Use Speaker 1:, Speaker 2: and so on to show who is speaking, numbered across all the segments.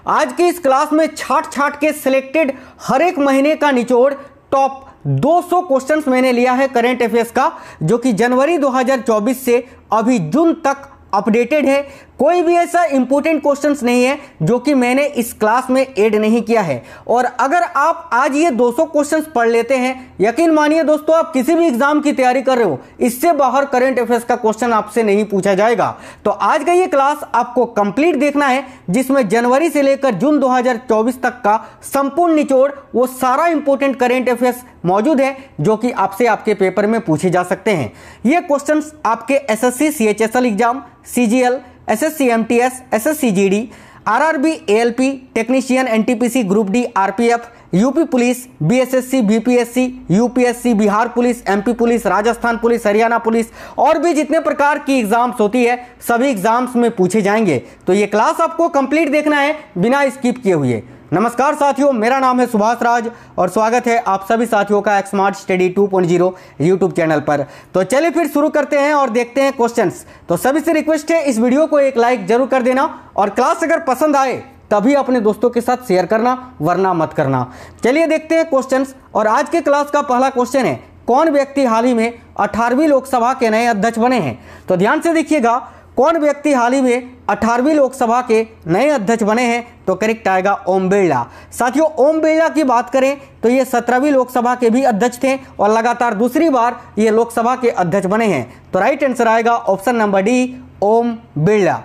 Speaker 1: आज की इस क्लास में छाट छाट के सिलेक्टेड हर एक महीने का निचोड़ टॉप 200 क्वेश्चंस मैंने लिया है करंट अफेयर्स का, जो कि जनवरी 2024 से अभी जून तक अपडेटेड है। कोई भी ऐसा इंपॉर्टेंट क्वेश्चंस नहीं है जो कि मैंने इस क्लास में ऐड नहीं किया है। और अगर आप आज ये 200 क्वेश्चंस पढ़ लेते हैं, यकीन मानिए दोस्तों, आप किसी भी एग्जाम की तैयारी कर रहे हो, इससे बाहर करंट अफेयर्स का क्वेश्चन आपसे नहीं पूछा जाएगा। तो आज का ये क्लास आपको कंप्लीट देखना है, जिसमें जनवरी से लेकर जून 2024 तक का संपूर्ण निचोड़, वो सारा इंपॉर्टेंट करंट अफेयर्स मौजूद है जो कि आपसे आपके पेपर में पूछे जा सकते हैं। ये क्वेश्चंस आपके SSC CHSL exam, CGL, SSC MTS, SSC GD, RRB, ALP, technician, NTPC, group D, RPF, UP police, BSSC, BPSC, UPSC, Bihar police, MP police, Rajasthan police, Haryana police और भी जितने प्रकार की एग्जाम्स होती है सभी एग्जाम्स में पूछे जाएंगे। तो ये क्लास आपको कंप्लीट देखना है बिना स्किप किए हुए। नमस्कार साथियों, मेरा नाम है सुभाष राज और स्वागत है आप सभी साथियों का स्मार्ट स्टडी 2.0 यूट्यूब चैनल पर। तो चलिए फिर शुरू करते हैं और देखते हैं क्वेश्चंस। तो सभी से रिक्वेस्ट है, इस वीडियो को एक लाइक जरूर कर देना और क्लास अगर पसंद आए तभी अपने दोस्तों के साथ शेयर करना, वरना मत करना। चलिए देखते हैं क्वेश्चंस। और आज के क्लास का पहला क्वेश्चन है, कौन व्यक्ति हाल ही में 18वीं लोकसभा के नए अध्यक्ष बने हैं? तो ध्यान से देखिएगा, कौन व्यक्ति हाल ही में 18वीं लोकसभा के नए अध्यक्ष बने हैं? तो करेक्ट आएगा ओम बिरला। साथियों, ओम बिरला की बात करें तो ये 17वीं लोकसभा के भी अध्यक्ष थे और लगातार दूसरी बार ये लोकसभा के अध्यक्ष बने हैं। तो राइट आंसर आएगा option number D, Om Birla.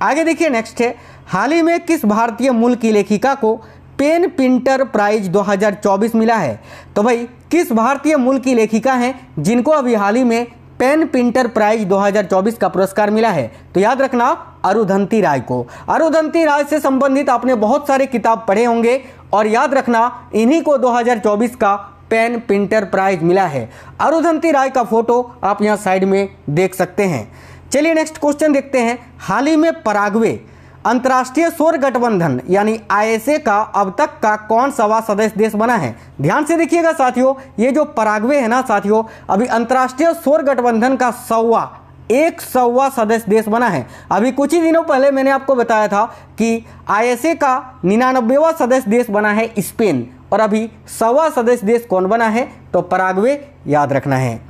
Speaker 1: आगे देखिए, नेक्स्ट है, हाल ही में किस भारतीय मूल की लेखिका को पेन पिंटर प्राइज 2024 मिला है? तो भाई, किस भारतीय मूल की लेखिका हैं जिनको अभी हाल ही में पेन पिंटर प्राइज 2024 का पुरस्कार मिला है? तो याद रखना, अरुंधति राय को। अरुंधति राय से संबंधित आपने बहुत सारे किताब पढ़े होंगे और याद रखना, इन्हीं को 2024 का पेन पिंटर प्राइज मिला है। अरुंधति राय का फोटो आप यहां साइड में देख सकते हैं। चलिए नेक्स्ट क्वेश्चन देखते हैं। हाल ही में पराग्वे अंतर्राष्ट्रीय सौर गठबंधन यानी आईएसए का अब तक का कौन सा सदस्य देश बना है? ध्यान से देखिएगा साथियों, ये जो पराग्वे है ना साथियों, अभी अंतर्राष्ट्रीय सौर गठबंधन का 100वां सदस्य देश बना है। अभी कुछ ही दिनों पहले मैंने आपको बताया था कि आईएसए का 99वां सदस्य देश बना है स्पेन, और अभी 100वां सदस्य देश कौन बना है? तो पराग्वे, याद रखना है।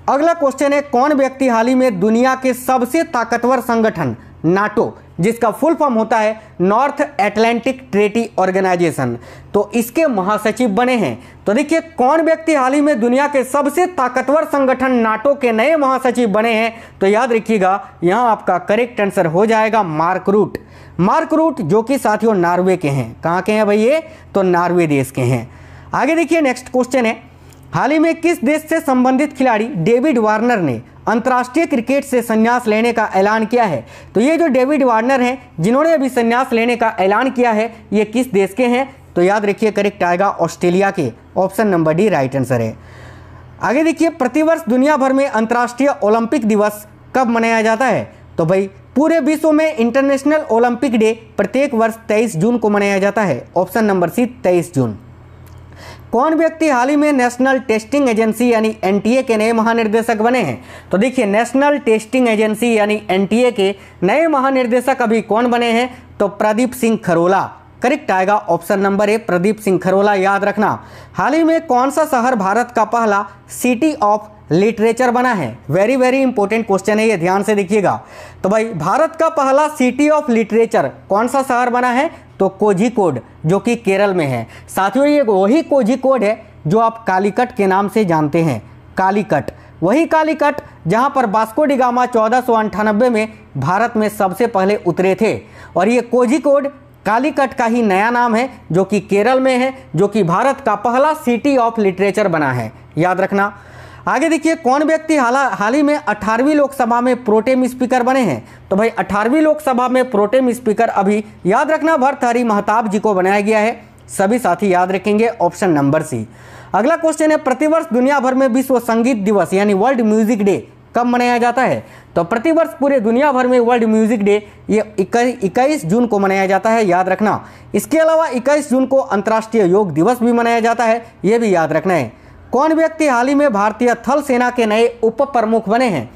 Speaker 1: अगला क्वेश्चन है, कौन व्यक्ति हाल ही में दुनिया के सबसे ताकतवर संगठन नाटो, जिसका फुल फॉर्म होता है नॉर्थ एटलांटिक ट्रेटी ऑर्गेनाइजेशन, तो इसके महासचिव बने हैं? तो देखिए, कौन व्यक्ति हाल ही में दुनिया के सबसे ताकतवर संगठन नाटो के नए महासचिव बने हैं? तो याद रखिएगा, यहां आपका करेक्ट आंसर हो जाएगा मार्क रूट। मार्क रूट जो कि साथियों नॉर्वे के हैं। कहां के हैं भाई ये? तो नॉर्वे देश के हैं। आगे देखिए, नेक्स्ट क्वेश्चन है, हाल ही में किस देश से संबंधित खिलाड़ी डेविड वार्नर ने अंतर्राष्ट्रीय क्रिकेट से संन्यास लेने का ऐलान किया है? तो ये जो डेविड वार्नर हैं, जिन्होंने अभी संन्यास लेने का ऐलान किया है, ये किस देश के हैं? तो याद रखिए, करेक्ट आएगा ऑस्ट्रेलिया के। Option number D right answer है। आगे देखिए, प्रतिवर्ष दुनिया भर में अंतर्राष्ट्रीय ओलंपिक दिवस कब मनाया जाता है? तो भाई, पूरे विश्व में इंटरनेशनल ओलंपिक डे प्रत्येक वर्ष 23 जून को मनाया जाता है। ऑप्शन नंबर सी 23 जून। कौन व्यक्ति हाल ही में नेशनल टेस्टिंग एजेंसी यानी एनटीए के नए महानिर्देशक बने हैं? तो देखिए, नेशनल टेस्टिंग एजेंसी यानी एनटीए के नए महानिर्देशक अभी कौन बने हैं? तो प्रदीप सिंह खरोला। करेक्ट आएगा ऑप्शन नंबर ए, प्रदीप सिंह खरोला, याद रखना। हाल ही में कौन सा शहर भारत का पहला सिटी ऑफ लिटरेचर बना है? वेरी वेरी इंपॉर्टेंट क्वेश्चन है ये, ध्यान से देखिएगा। तो भाई, भारत का पहला सिटी ऑफ लिटरेचर कौन सा शहर बना है? तो कोझिकोड, जो कि केरल में है। साथियों, ये वही कोझिकोड है जो आप कालीकट के नाम से जानते हैं। कालीकट, वही कालीकट जहां पर वास्को डी गामा 1498 में भारत में सबसे पहले उतरे थे। और ये कोझिकोड कालीकट का ही नया नाम है, जो कि केरल में है, जो कि भारत का पहला सिटी ऑफ लिटरेचर बना है। याद रखना। आगे देखिए, कौन व्यक्ति हाल ही में 18वीं लोकसभा में प्रोटेम स्पीकर बने हैं? तो भाई, 18वीं लोकसभा में प्रोटेम स्पीकर अभी, याद रखना, भर्तृहरि महताब जी को बनाया गया है। सभी साथी याद रखेंगे, ऑप्शन नंबर सी। अगला क्वेश्चन है, प्रतिवर्ष दुनिया भर में विश्व संगीत दिवस यानी वर्ल्ड म्यूजिक डे कब मनाया जाता है? तो प्रतिवर्ष पूरे दुनिया भर में वर्ल्ड म्यूजिक डे ये 21 जून को मनाया जाता है। याद रखना। इसके अलावा 21 जून को अंतर्राष्ट्रीय योग दिवस भी मनाया जाता है, ये भी याद रखना है। कौन व्यक्ति हाल ही में भारतीय थल सेना के नए उप प्रमुख बने हैं?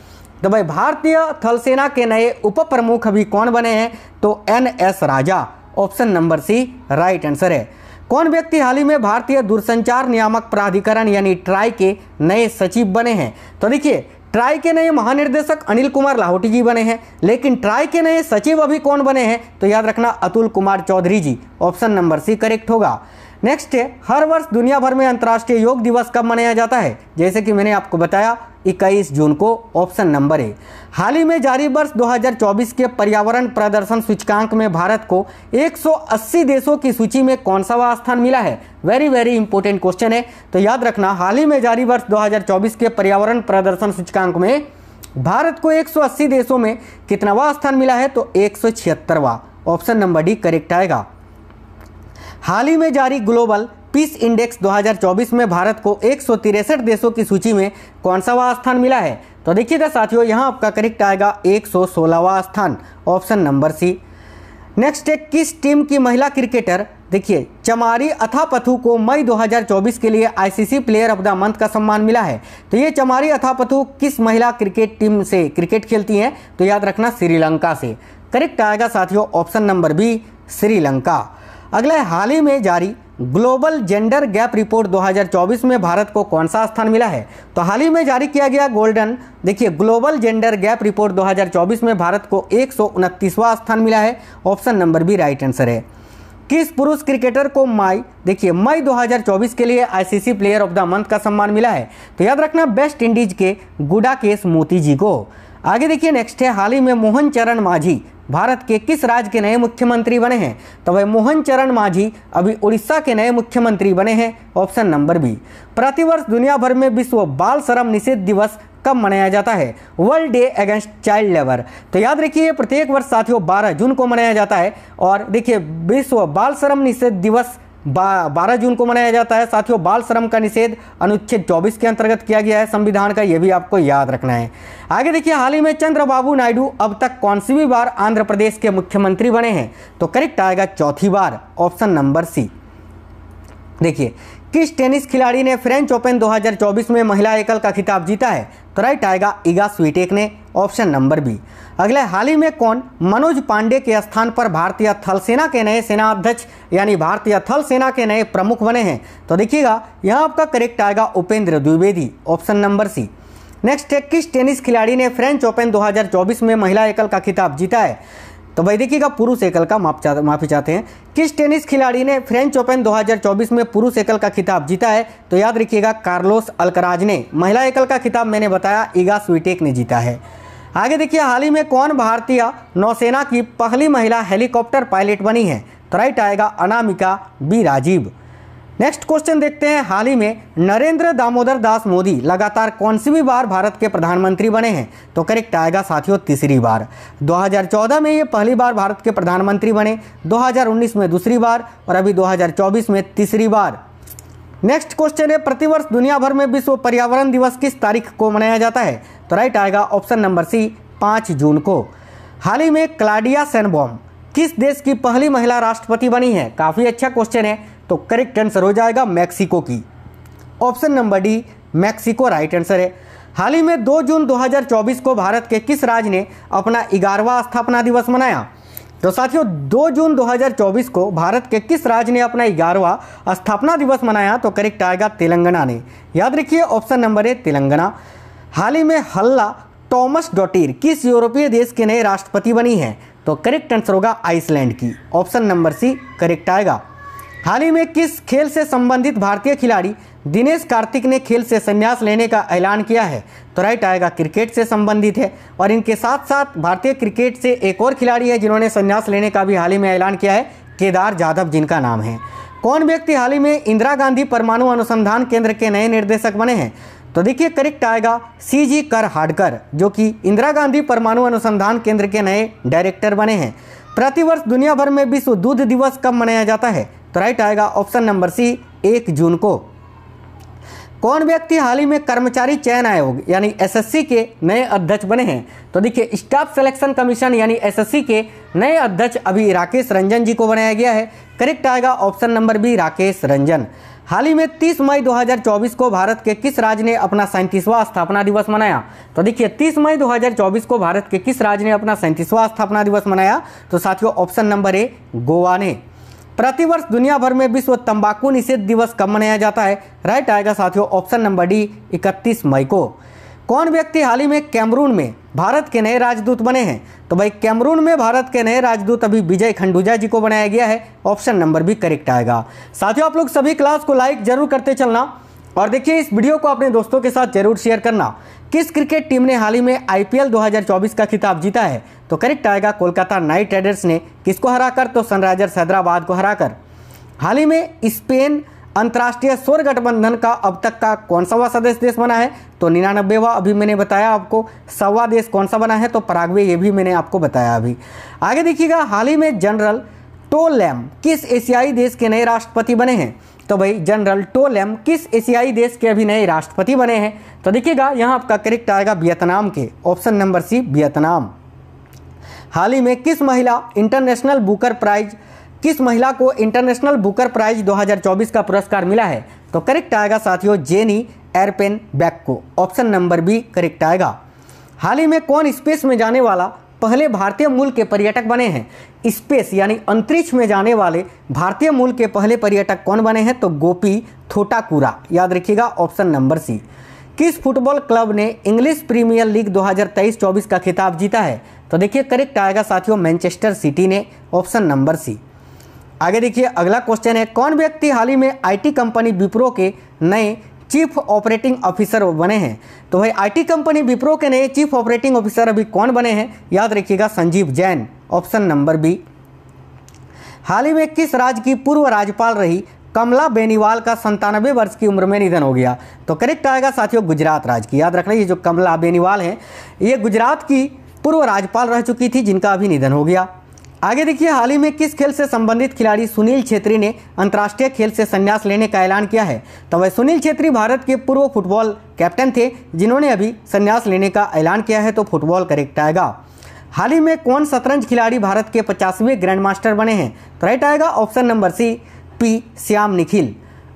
Speaker 1: तो भाई, भारतीय थल सेना के नए उप प्रमुख अभी कौन बने हैं? तो NS राजा। Option number C right answer है। कौन व्यक्ति हाल ही में भारतीय दूरसंचार नियामक प्राधिकरण यानी ट्राई के नए सचिव बने हैं? तो देखिए, ट्राई के नए महानिर्देशक अनिल कुमार लाहौटी जी बने हैं, लेकिन ट्राई के नए सचिव अभी कौन बने हैं? तो याद रखना अतुल कुमार चौधरी जी, ऑप्शन नंबर सी करेक्ट होगा। नेक्स्ट है, हर वर्ष दुनिया भर में अंतर्राष्ट्रीय योग दिवस कब मनाया जाता है? जैसे कि मैंने आपको बताया 21 जून को, ऑप्शन नंबर ए। हाल ही में जारी वर्ष 2024 के पर्यावरण प्रदर्शन सूचकांक में भारत को 180 देशों की सूची में कौन सा स्थान मिला है? वेरी वेरी इंपॉर्टेंट क्वेश्चन है, तो याद रखना हाल ही में जारी वर्ष 2024 के पर्यावरण प्रदर्शन सूचकांक में भारत को 180 देशों में कितनावा स्थान मिला है? तो 176वां, ऑप्शन नंबर डी करेक्ट आएगा। हाल ही में जारी ग्लोबल पीस इंडेक्स 2024 में भारत को 163 देशों की सूची में कौन सा स्थान मिला है? तो देखिएगा साथियों, यहाँ आपका करेक्ट आएगा 116वां स्थान, ऑप्शन नंबर सी। नेक्स्ट है, किस टीम की महिला क्रिकेटर देखिए चमारी अथापथु को मई 2024 के लिए ICC player of the month का सम्मान मिला है? तो ये चमारी अथापथु किस महिला क्रिकेट टीम से क्रिकेट खेलती हैं? तो याद रखना श्रीलंका से। करेक्ट आएगा साथियों, ऑप्शन नंबर बी श्रीलंका। अगला है, हाल ही में जारी ग्लोबल जेंडर गैप रिपोर्ट 2024 में भारत को कौन सा स्थान मिला है? तो हाल ही में जारी किया गया ग्लोबल जेंडर गैप रिपोर्ट 2024 में भारत को 129वां स्थान मिला है, option number B right answer है। किस पुरुष क्रिकेटर को मई 2024 के लिए ICC player of the month का सम्मान मिला है? तो याद रखना वेस्ट इंडीज के गुडाकेश मोती जी को। आगे देखिए, नेक्स्ट है, हाल ही में मोहन चरण मांझी भारत के किस राज्य के नए मुख्यमंत्री बने हैं? तो वह मोहन चरण मांझी अभी उड़ीसा के नए मुख्यमंत्री बने हैं, ऑप्शन नंबर बी। प्रतिवर्ष दुनिया भर में विश्व बाल श्रम निषेध दिवस कब मनाया जाता है? World day against child labour. तो याद रखिए, प्रत्येक वर्ष साथियों 12 जून को मनाया जाता है। और देखिए, विश्व बाल श्रम निषेध दिवस 12 जून को मनाया जाता है। साथियों, बाल श्रम का निषेध अनुच्छेद 24 के अंतर्गत किया गया है संविधान का, यह भी आपको याद रखना है। आगे देखिए, हाल ही में चंद्रबाबू नायडू अब तक कौनसी बार आंध्र प्रदेश के मुख्यमंत्री बने हैं? तो करेक्ट आएगा चौथी बार, ऑप्शन नंबर सी। देखिए, किस टेनिस खिलाड़ी ने फ्रेंच ओपन 2024 में महिला एकल का खिताब जीता है? तो राइट आएगा इगा स्वीटेक ने, ऑप्शन नंबर बी। अगला, हाल ही में कौन मनोज पांडे के स्थान पर भारतीय थल सेना के नए सेनाध्यक्ष यानी भारतीय थल सेना के नए प्रमुख बने हैं? तो देखिएगा, यहाँ आपका करेक्ट आएगा Upendra Dwivedi, option number C. Next है, किस टेनिस खिलाड़ी ने फ्रेंच ओपन 2024 में महिला एकल का खिताब जीता है? तो भाई देखिएगा, पुरुष एकल का माफी चाहते हैं। किस टेनिस खिलाड़ी ने फ्रेंच ओपन 2024 में पुरुष एकल का खिताब जीता है? तो याद रखिएगा, कार्लोस अल्कराज ने। महिला एकल का खिताब मैंने बताया इगा स्वीटेक ने जीता है। आगे देखिए, हाल ही में कौन भारतीय नौसेना की पहली महिला हेलीकॉप्टर पायलट बनी है? तो राइट आएगा Anamika B Rajeev. Next question देखते हैं, हाल ही में नरेंद्र दामोदर दास मोदी लगातार कौन सी बार भारत के प्रधानमंत्री बने हैं? तो करेक्ट आएगा साथियों तीसरी बार। 2014 में ये पहली बार भारत के प्रधानमंत्री बने, 2019 में दूसरी बार और अभी 2024 में तीसरी बार। नेक्स्ट क्वेश्चन है, प्रतिवर्ष दुनिया भर में विश्व पर्यावरण दिवस किस तारीख को मनाया जाता है? तो राइट आएगा ऑप्शन नंबर सी 5 जून को। हाल ही में क्लाडिया शेनबॉम किस देश की पहली महिला राष्ट्रपति बनी है? काफ़ी अच्छा क्वेश्चन है, तो करेक्ट आंसर हो जाएगा मैक्सिको की, option number D Mexico right answer है। हाल ही में 2 जून 2024 को भारत के किस राज्य ने अपना 11वां स्थापना दिवस मनाया? तो साथियों 2 जून 2024 को भारत के किस राज्य ने अपना 11वां स्थापना दिवस मनाया? तो करेक्ट आएगा तेलंगाना ने। याद रखिए, ऑप्शन नंबर ए तेलंगाना। हाल ही में हल्ला टॉमस डॉटिर किस यूरोपीय देश के नए राष्ट्रपति बनी है? तो करेक्ट आंसर होगा आइसलैंड की, ऑप्शन नंबर सी करेक्ट आएगा। हाल ही में किस खेल से संबंधित भारतीय खिलाड़ी दिनेश कार्तिक ने खेल से संन्यास लेने का ऐलान किया है? तो राइट आएगा क्रिकेट से संबंधित है। और इनके साथ साथ भारतीय क्रिकेट से एक और खिलाड़ी है जिन्होंने संन्यास लेने का भी हाल ही में ऐलान किया है, केदार जाधव जिनका नाम है। कौन व्यक्ति हाल ही में इंदिरा गांधी परमाणु अनुसंधान केंद्र के नए निर्देशक बने हैं? तो देखिए करेक्ट आएगा CG कर हाडकर, जो कि इंदिरा गांधी परमाणु अनुसंधान केंद्र के नए डायरेक्टर बने हैं। प्रतिवर्ष दुनिया भर में विश्व दूध दिवस कब मनाया जाता है? तो राइट आएगा ऑप्शन नंबर सी 1 जून को। कौन व्यक्ति हाल ही में कर्मचारी चयन आयोग यानी SSC के नए अध्यक्ष बने हैं? तो देखिए स्टाफ सिलेक्शन कमीशन यानी SSC के नए अध्यक्ष अभी राकेश रंजन जी को बनाया गया है। करेक्ट आएगा option number B Rakesh Ranjan. हाल ही में 30 मई 2024 को भारत के किस राज्य ने अपना 37वां स्थापना दिवस मनाया? तो देखिए 30 मई 2024 को भारत के किस राज्य ने अपना 37वां स्थापना दिवस मनाया? तो साथियों ऑप्शन नंबर ए गोवा ने। प्रतिवर्ष दुनिया भर में विश्व तंबाकू निषेध दिवस कब मनाया जाता है? राइट आएगा साथियों ऑप्शन नंबर डी 31 मई को। कौन व्यक्ति हाल ही में कैमरून में भारत के नए राजदूत बने हैं? तो भाई कैमरून में भारत के नए राजदूत अभी विजय खंडूजा जी को बनाया गया है। ऑप्शन नंबर भी करेक्ट आएगा। साथियों आप लोग सभी क्लास को लाइक जरूर करते चलना और देखिए इस वीडियो को अपने दोस्तों के साथ जरूर शेयर करना। किस क्रिकेट टीम ने हाल ही में IPL 2024 का खिताब जीता है? तो करेक्ट आएगा कोलकाता नाइट राइडर्स ने। किसको हराकर? तो सनराइजर्स हैदराबाद को हराकर। हाल ही में स्पेन अंतर्राष्ट्रीय सौर गठबंधन का अब तक का कौन सा सदस्य देश बना है? तो 99वां अभी मैंने बताया आपको। 100वां देश कौन सा बना है? तो पराग्वे, ये भी मैंने आपको बताया अभी। आगे देखिएगा हाल ही में जनरल टो लैम किस एशियाई देश के नए राष्ट्रपति बने हैं? तो भाई जनरल टो लैम किस एशियाई देश के अभी नए राष्ट्रपति बने हैं? तो देखिएगा यहाँ आपका करेक्ट आएगा वियतनाम के। Option number C Vietnam. हाल ही में किस महिला को इंटरनेशनल बुकर प्राइज 2024 का पुरस्कार मिला है? तो करेक्ट आएगा साथियों जेनी एयरपेन बैक को। ऑप्शन नंबर बी करेक्ट आएगा। हाल ही में कौन स्पेस में जाने वाला पहले भारतीय मूल के पर्यटक बने हैं? स्पेस यानी अंतरिक्ष में जाने वाले भारतीय मूल के पहले पर्यटक कौन बने हैं? तो गोपी थोटाकुरा। याद रखिएगा ऑप्शन नंबर सी। किस फुटबॉल क्लब ने इंग्लिश प्रीमियर लीग 2023-24 का खिताब जीता है? तो देखिए करेक्ट आएगा साथियों मैनचेस्टर सिटी ने। Option number C. आगे देखिए अगला क्वेश्चन है कौन व्यक्ति हाल ही में IT कंपनी विप्रो के नए चीफ ऑपरेटिंग ऑफिसर बने हैं? तो भाई IT कंपनी विप्रो के नए चीफ ऑपरेटिंग ऑफिसर अभी कौन बने हैं? याद रखिएगा Sanjeev Jain. Option number B. हाल ही में किस राज्य की पूर्व राज्यपाल रही कमला बेनीवाल का 97 वर्ष की उम्र में निधन हो गया? तो करेक्ट आएगा साथियों गुजरात राज्य की। याद रखना ये जो कमला बेनीवाल हैं ये गुजरात की पूर्व राज्यपाल रह चुकी थी जिनका अभी निधन हो गया। आगे देखिए हाल ही में किस खेल से संबंधित खिलाड़ी सुनील छेत्री ने अंतर्राष्ट्रीय खेल से संन्यास लेने का ऐलान किया है? तो वह सुनील छेत्री भारत के पूर्व फुटबॉल कैप्टन थे जिन्होंने अभी संन्यास लेने का ऐलान किया है। तो फुटबॉल करेक्ट आएगा। हाल ही में कौन शतरंज खिलाड़ी भारत के 50वें ग्रैंड मास्टर बने हैं? तो राइट आएगा option number C P Shyam Nikhil.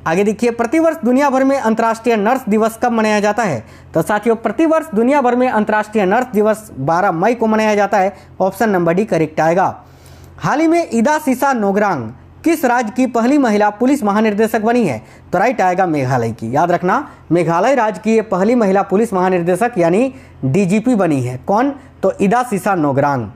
Speaker 1: आगे देखिए प्रतिवर्ष दुनिया भर में अंतर्राष्ट्रीय नर्स दिवस कब मनाया जाता है? तो साथियों प्रतिवर्ष दुनिया भर में अंतर्राष्ट्रीय नर्स दिवस 12 मई को मनाया जाता है। ऑप्शन नंबर डी करेक्ट आएगा। हाल ही में इदा सिसा नोगरांग किस राज्य की पहली महिला पुलिस महानिर्देशक बनी है? तो राइट आएगा मेघालय की। याद रखना मेघालय राज्य की ये पहली महिला पुलिस महानिर्देशक यानी DGP बनी है। कौन? तो इदा सिसा नोगरांग।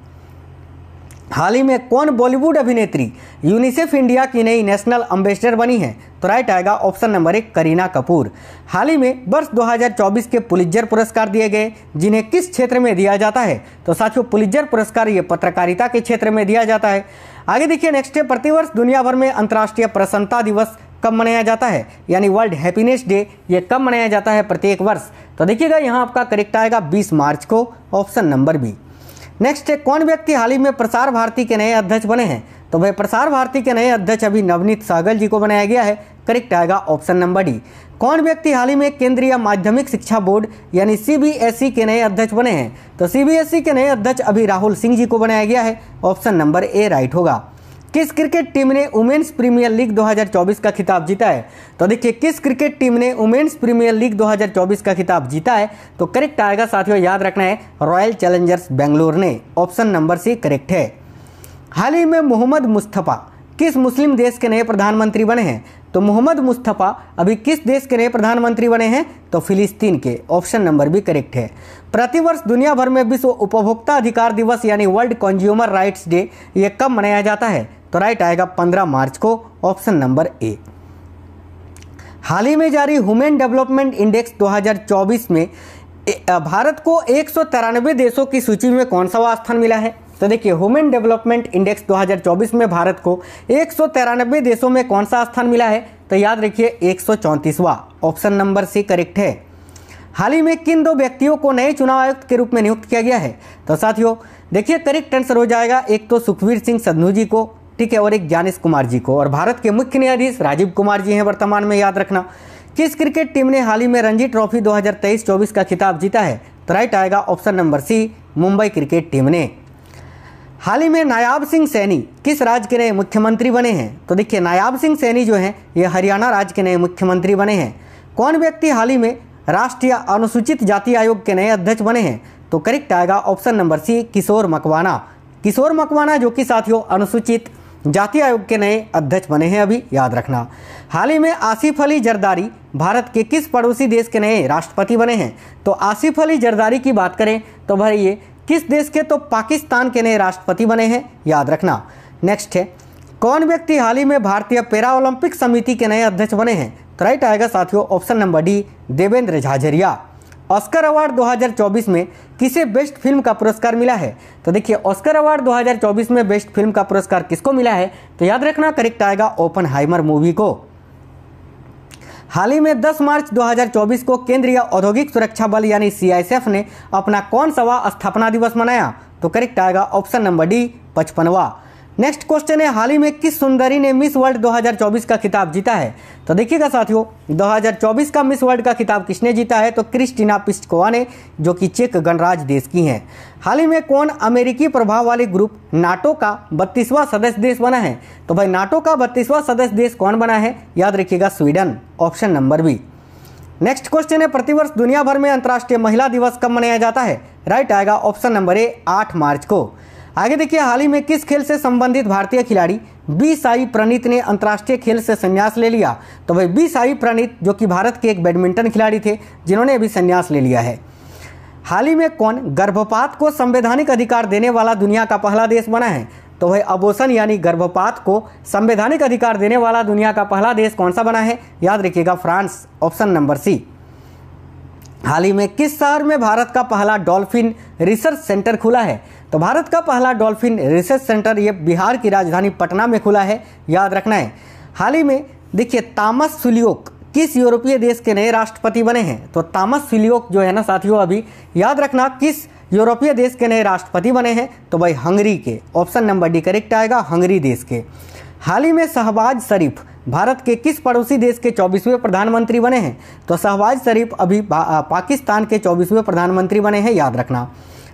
Speaker 1: हाल ही में कौन बॉलीवुड अभिनेत्री यूनिसेफ इंडिया की नई नेशनल एम्बेसडर बनी है? तो राइट आएगा ऑप्शन नंबर 1 करीना कपूर। हाल ही में वर्ष 2024 के पुलित्जर पुरस्कार दिए गए जिन्हें किस क्षेत्र में दिया जाता है? तो साथियों पुलित्जर पुरस्कार ये पत्रकारिता के क्षेत्र में दिया जाता है। आगे देखिए नेक्स्ट है प्रतिवर्ष दुनिया भर में अंतर्राष्ट्रीय प्रसन्नता दिवस कब मनाया जाता है? यानी वर्ल्ड हैप्पीनेस डे ये कब मनाया जाता है प्रत्येक वर्ष? तो देखिएगा यहाँ आपका करेक्ट आएगा 20 मार्च को। Option number B. नेक्स्ट है कौन व्यक्ति हाल ही में प्रसार भारती के नए अध्यक्ष बने हैं? तो भाई प्रसार भारती के नए अध्यक्ष अभी नवनीत सहगल जी को बनाया गया है। करेक्ट आएगा ऑप्शन नंबर डी। कौन व्यक्ति हाल ही में केंद्रीय माध्यमिक शिक्षा बोर्ड यानी CBSE के नए अध्यक्ष बने हैं? तो CBSE के नए अध्यक्ष अभी राहुल सिंह जी को बनाया गया है। ऑप्शन नंबर ए राइट होगा। किस क्रिकेट टीम ने वुमेन्स प्रीमियर लीग 2024 का खिताब जीता है? तो देखिए किस क्रिकेट टीम ने वुमेन्स प्रीमियर लीग 2024 का खिताब जीता है? तो करेक्ट आएगा साथियों याद रखना है रॉयल चैलेंजर्स बेंगलोर ने। ऑप्शन नंबर सी करेक्ट है। हाल ही में मोहम्मद मुस्तफ़ा किस मुस्लिम देश के नए प्रधानमंत्री बने हैं? तो मोहम्मद मुस्तफ़ा अभी किस देश के नए प्रधानमंत्री बने हैं? तो फिलिस्तीन के। ऑप्शन नंबर भी करेक्ट है। प्रतिवर्ष दुनिया भर में विश्व उपभोक्ता अधिकार दिवस यानी वर्ल्ड कंज्यूमर राइट्स डे ये कब मनाया जाता है? तो राइट आएगा 15 मार्च को। ऑप्शन नंबर ए। हाल ही में जारी ह्यूमन डेवलपमेंट इंडेक्स 2024 में भारत को 193 देशों की सूची में कौन सा स्थान मिला है? तो देखिए ह्यूमन डेवलपमेंट इंडेक्स 2024 में भारत को 193 देशों में कौन सा स्थान मिला है? तो याद रखिए 134वां। ऑप्शन नंबर सी करेक्ट है। हाल ही में किन 2 व्यक्तियों को नए चुनाव आयुक्त के रूप में नियुक्त किया गया है? तो साथियों देखिए करेक्ट आंसर हो जाएगा एक तो सुखवीर सिंह संधू जी को, ठीक है, और एक ज्ञानेश कुमार जी को। और भारत के मुख्य न्यायाधीश राजीव कुमार जी हैं वर्तमान में। याद रखना किस क्रिकेट टीम ने हाल ही में रणजी ट्रॉफी 2023-24 का खिताब जीता है? तो राइट आएगा option number C Mumbai cricket team ने। हाल ही में नायाब सिंह सैनी किस राज्य के नए मुख्यमंत्री बने हैं? तो देखिए नायाब सिंह सैनी जो हैं ये हरियाणा राज्य के नए मुख्यमंत्री बने हैं। कौन व्यक्ति हाल ही में राष्ट्रीय अनुसूचित जाति आयोग के नए अध्यक्ष बने हैं? तो करेक्ट आएगा ऑप्शन नंबर सी, किशोर मकवाना। किशोर मकवाना जो कि साथियों अनुसूचित जाति आयोग के नए अध्यक्ष बने हैं, अभी याद रखना। हाल ही में आसिफ अली जरदारी भारत के किस पड़ोसी देश के नए राष्ट्रपति बने हैं? तो आसिफ अली जरदारी की बात करें तो भाई ये किस देश के? तो पाकिस्तान के नए राष्ट्रपति बने हैं, याद रखना। नेक्स्ट है, कौन व्यक्ति हाल ही में भारतीय पैरा ओलंपिक समिति के नए अध्यक्ष बने हैं? तो राइट आएगा साथियों option number D, Devendra Jhajharia. Oscar award 2024 में किसे बेस्ट फिल्म का पुरस्कार मिला है? तो देखिए ऑस्कर अवार्ड 2024 में बेस्ट फिल्म का पुरस्कार किसको मिला है? तो याद रखना करेक्ट आएगा ओपनहाइमर मूवी को। हाल ही में 10 मार्च 2024 को केंद्रीय औद्योगिक सुरक्षा बल यानी CISF ने अपना कौन सा स्थापना दिवस मनाया? तो करेक्ट आएगा ऑप्शन नंबर डी, 55वां। नेक्स्ट क्वेश्चन है, हाल ही में किस सुंदरी ने मिस वर्ल्ड 2024 का खिताब जीता है? तो देखिएगा साथियों 2024 का मिस वर्ल्ड का खिताब किसने जीता है? तो क्रिस्टीना पिस्कोवा ने, जो कि चेक गणराज्य देश की हैं। हाल ही में कौन अमेरिकी प्रभाव वाले ग्रुप नाटो का 32वां सदस्य देश बना है? तो भाई नाटो का 32वां सदस्य देश कौन बना है? याद रखिएगा Sweden, option number B. Next question है, प्रतिवर्ष दुनिया भर में अंतर्राष्ट्रीय महिला दिवस कब मनाया जाता है? राइट आएगा ऑप्शन नंबर ए, 8 मार्च को। आगे देखिए, हाल ही में किस खेल से संबंधित भारतीय खिलाड़ी बी साई प्रणीत ने अंतर्राष्ट्रीय खेल से संन्यास ले लिया? तो भाई बी साई प्रणीत जो कि भारत के एक बैडमिंटन खिलाड़ी थे, जिन्होंने अभी संन्यास ले लिया है। हाल ही में कौन गर्भपात को संवैधानिक अधिकार देने वाला दुनिया का पहला देश बना है? तो भाई अबॉर्शन यानी गर्भपात को संवैधानिक अधिकार देने वाला दुनिया का पहला देश कौन सा बना है? याद रखिएगा फ्रांस, ऑप्शन नंबर सी। हाल ही में किस शहर में भारत का पहला डॉल्फिन रिसर्च सेंटर खुला है? तो भारत का पहला डॉल्फिन रिसर्च सेंटर ये बिहार की राजधानी पटना में खुला है, याद रखना है। हाल ही में देखिए तामस सुलियोक किस यूरोपीय देश के नए राष्ट्रपति बने हैं? तो तामस सुलियोक जो है ना साथियों, अभी याद रखना किस यूरोपीय देश के नए राष्ट्रपति बने हैं? तो भाई हंगरी के, ऑप्शन नंबर डी करेक्ट आएगा, हंगरी देश के। हाल ही में शहबाज शरीफ भारत के किस पड़ोसी देश के 24वें प्रधानमंत्री बने हैं? तो शहबाज शरीफ अभी पाकिस्तान के 24वें प्रधानमंत्री बने हैं, याद रखना।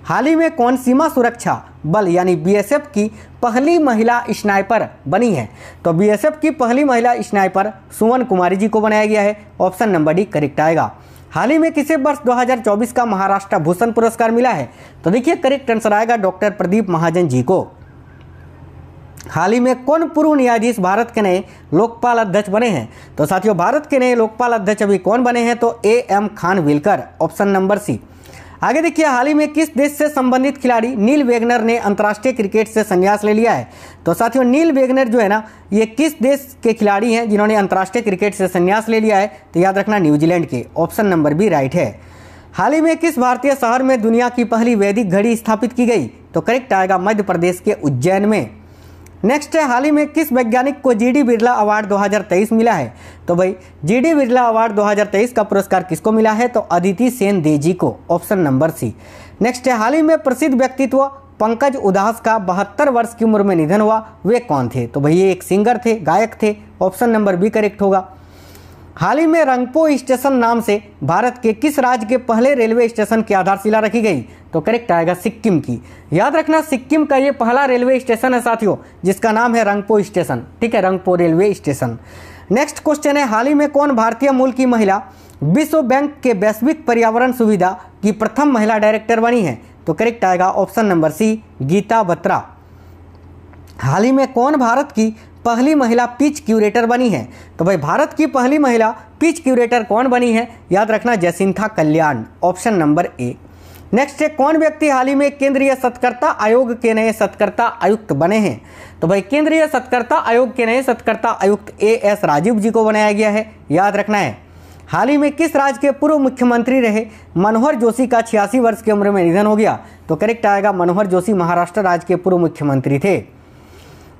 Speaker 1: हाल ही में कौन सीमा सुरक्षा बल यानी BSF की पहली महिला स्नाइपर बनी है? तो BSF की पहली महिला स्नाइपर सुमन कुमारी जी को बनाया गया है, ऑप्शन नंबर डी करेक्ट आएगा। हाल ही में किसे वर्ष 2024 का महाराष्ट्र भूषण पुरस्कार मिला है? तो देखिए करेक्ट आंसर आएगा डॉक्टर प्रदीप महाजन जी को। हाल ही में कौन पूर्व न्यायाधीश भारत के नए लोकपाल अध्यक्ष बने हैं? तो साथियों भारत के नए लोकपाल अध्यक्ष अभी कौन बने हैं? तो AM Khanwilkar, option number C. आगे देखिए, हाल ही में किस देश से संबंधित खिलाड़ी नील वेगनर ने अंतर्राष्ट्रीय क्रिकेट से संन्यास ले लिया है? तो साथियों नील वेगनर जो है ना, ये किस देश के खिलाड़ी हैं जिन्होंने अंतर्राष्ट्रीय क्रिकेट से संन्यास ले लिया है? तो याद रखना न्यूजीलैंड के, ऑप्शन नंबर बी राइट है। हाल ही में किस भारतीय शहर में दुनिया की पहली वैदिक घड़ी स्थापित की गई? तो करेक्ट आएगा मध्य प्रदेश के उज्जैन में। नेक्स्ट है, हाल ही में किस वैज्ञानिक को GD बिरला अवार्ड 2023 मिला है? तो भाई GD बिरला अवार्ड 2023 का पुरस्कार किसको मिला है? तो अदिति सेन देजी को, ऑप्शन नंबर सी। नेक्स्ट है, हाल ही में प्रसिद्ध व्यक्तित्व पंकज उधास का 72 वर्ष की उम्र में निधन हुआ, वे कौन थे? तो भाई ये एक सिंगर थे, गायक थे, ऑप्शन नंबर बी करेक्ट होगा। हाल ही में रंगपो स्टेशन नाम से भारत के किस राज्य के पहले रेलवे स्टेशन की आधारशिला रखी गई? तो करेक्ट आएगा सिक्किम की। याद रखना सिक्किम का ये पहला रेलवे स्टेशन है साथियों, जिसका नाम है रंगपो स्टेशन, ठीक है, Rangpo railway station. Next question है, हाल ही में कौन भारतीय मूल की महिला विश्व बैंक के वैश्विक पर्यावरण सुविधा की प्रथम महिला डायरेक्टर बनी है? तो करेक्ट आएगा option number C, Geeta Batra. हाल ही में कौन भारत की पहली महिला पिच क्यूरेटर बनी है? तो भाई भारत की पहली महिला पिच क्यूरेटर कौन बनी है? याद रखना जयसिंथा कल्याण, ऑप्शन नंबर ए। नेक्स्ट है, कौन व्यक्ति हाल ही में केंद्रीय सत्कर्ता आयोग के नए सत्कर्ता आयुक्त बने हैं? तो भाई केंद्रीय सत्कर्ता आयोग के नए सत्कर्ता आयुक्त AS राजीव जी को बनाया गया है, याद रखना है। हाल ही में किस राज्य के पूर्व मुख्यमंत्री रहे मनोहर जोशी का 86 वर्ष की उम्र में निधन हो गया? तो करेक्ट आएगा मनोहर जोशी महाराष्ट्र राज्य के पूर्व मुख्यमंत्री थे।